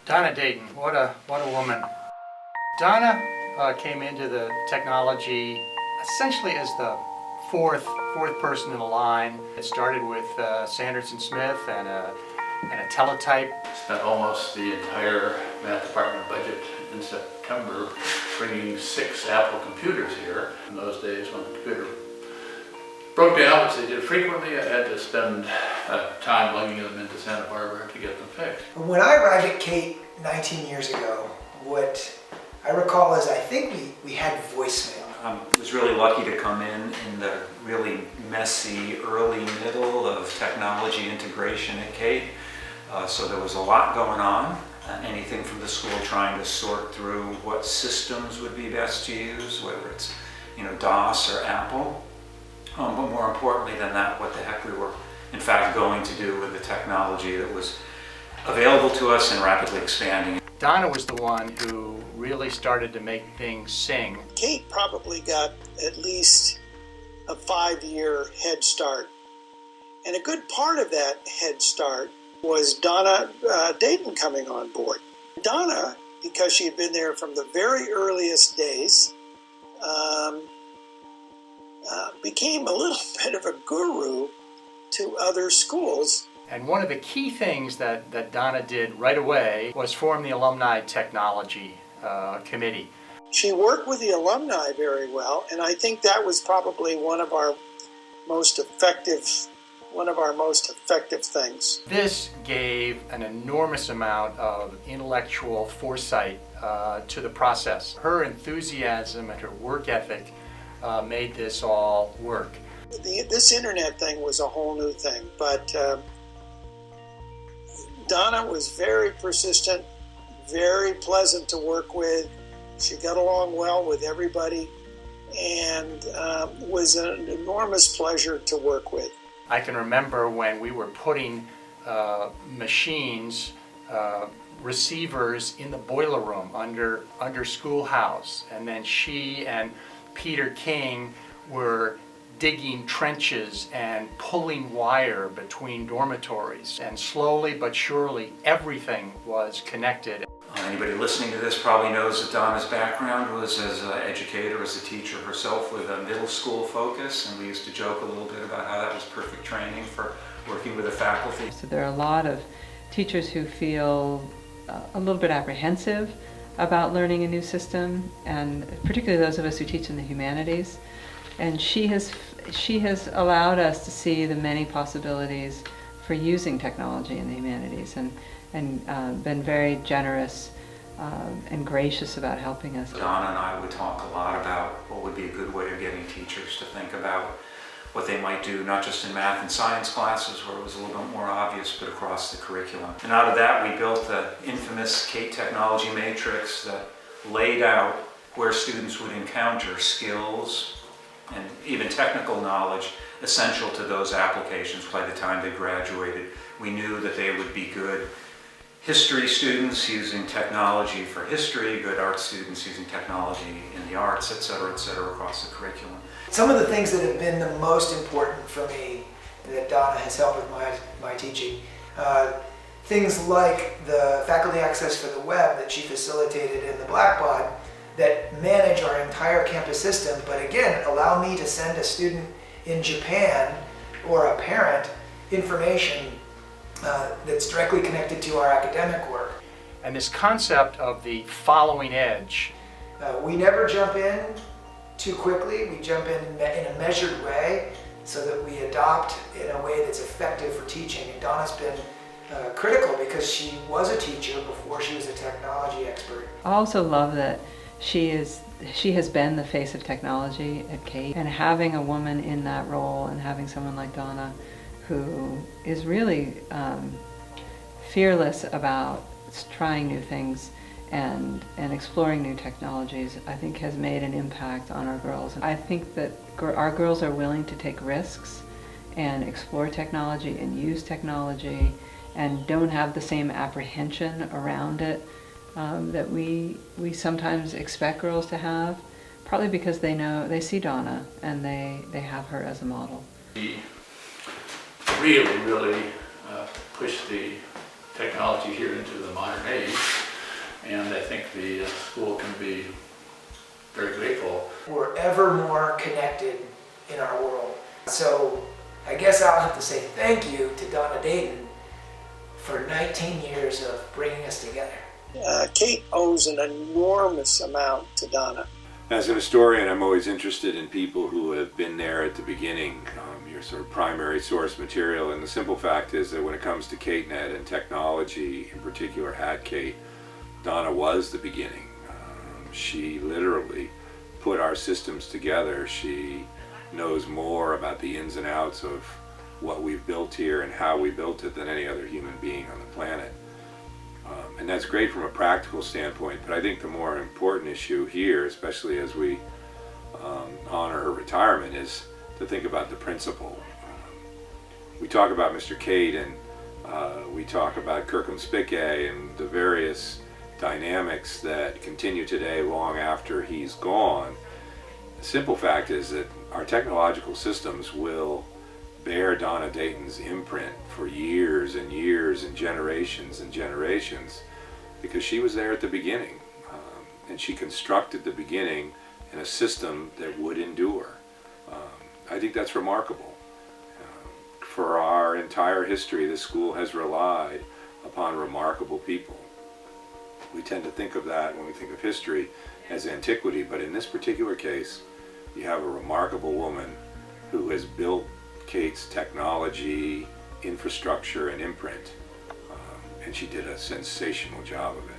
Donna Dayton, what a woman. Donna came into the technology essentially as the fourth person in the line. It started with Sanderson Smith and a teletype. Spent almost the entire math department budget in September bringing 6 Apple computers here. In those days when the computer broke down, which they did frequently, I had to spend time lugging them into Santa Barbara to get them fixed. When I arrived at Cate 19 years ago, what I recall is I think we had voicemail. I was really lucky to come in the really messy early middle of technology integration at Cate. So there was a lot going on. Anything from the school trying to sort through what systems would be best to use, whether it's DOS or Apple. But more importantly than that, what the heck we were in fact going to do with the technology that was available to us and rapidly expanding. Donna was the one who really started to make things sing. Cate probably got at least a 5-year head start. And a good part of that head start was Donna Dayton coming on board. Donna, because she had been there from the very earliest days, became a little bit of a guru to other schools. And one of the key things that Donna did right away was form the Alumni Technology Committee. She worked with the alumni very well, and I think that was probably one of our most effective things. This gave an enormous amount of intellectual foresight to the process. Her enthusiasm and her work ethic made this all work. This internet thing was a whole new thing, but Donna was very persistent, very pleasant to work with. She got along well with everybody and was an enormous pleasure to work with. I can remember when we were putting machines, receivers in the boiler room under schoolhouse, and then she and Peter King were digging trenches and pulling wire between dormitories, and slowly but surely everything was connected. Anybody listening to this probably knows that Donna's background was as an educator, as a teacher herself with a middle school focus, and we used to joke a little bit about how that was perfect training for working with the faculty. So there are a lot of teachers who feel a little bit apprehensive about learning a new system, and particularly those of us who teach in the humanities. And she has allowed us to see the many possibilities for using technology in the humanities, and been very generous and gracious about helping us. Donna and I would talk a lot about what would be a good way of getting teachers to think about what they might do, not just in math and science classes where it was a little bit more obvious, but across the curriculum. And out of that we built the infamous Cate Technology Matrix that laid out where students would encounter skills and even technical knowledge essential to those applications by the time they graduated. We knew that they would be good history students using technology for history, good art students using technology in the arts, et cetera, across the curriculum. Some of the things that have been the most important for me that Donna has helped with my teaching, things like the faculty access for the web that she facilitated in the Blackbaud that manage our entire campus system, but again, allow me to send a student in Japan or a parent information that's directly connected to our academic work. And this concept of the following edge. We never jump in too quickly. We jump in a measured way so that we adopt in a way that's effective for teaching. And Donna's been critical because she was a teacher before she was a technology expert. I also love that she has been the face of technology at Cate, and having a woman in that role and having someone like Donna who is really fearless about trying new things and exploring new technologies, I think has made an impact on our girls. I think that our girls are willing to take risks and explore technology and use technology and don't have the same apprehension around it that we sometimes expect girls to have, partly because they see Donna and they have her as a model. He really pushed the technology here into the modern age. And I think the school can be very grateful. We're ever more connected in our world. So I guess I'll have to say thank you to Donna Dayton for 19 years of bringing us together. Cate owes an enormous amount to Donna. As an historian, I'm always interested in people who have been there at the beginning, your sort of primary source material. And the simple fact is that when it comes to CateNet and technology, in particular at Cate, Donna was the beginning. She literally put our systems together. She knows more about the ins and outs of what we've built here and how we built it than any other human being on the planet. And that's great from a practical standpoint, but I think the more important issue here, especially as we honor her retirement, is to think about the principle. We talk about Mr. Cate and we talk about Kirkham Spickay and the various dynamics that continue today long after he's gone. The simple fact is that our technological systems will bear Donna Dayton's imprint for years and years and generations, because she was there at the beginning, and she constructed the beginning in a system that would endure. I think that's remarkable. For our entire history, the school has relied upon remarkable people. We tend to think of that when we think of history as antiquity, but in this particular case, you have a remarkable woman who has built Cate's technology, infrastructure, and imprint, and she did a sensational job of it.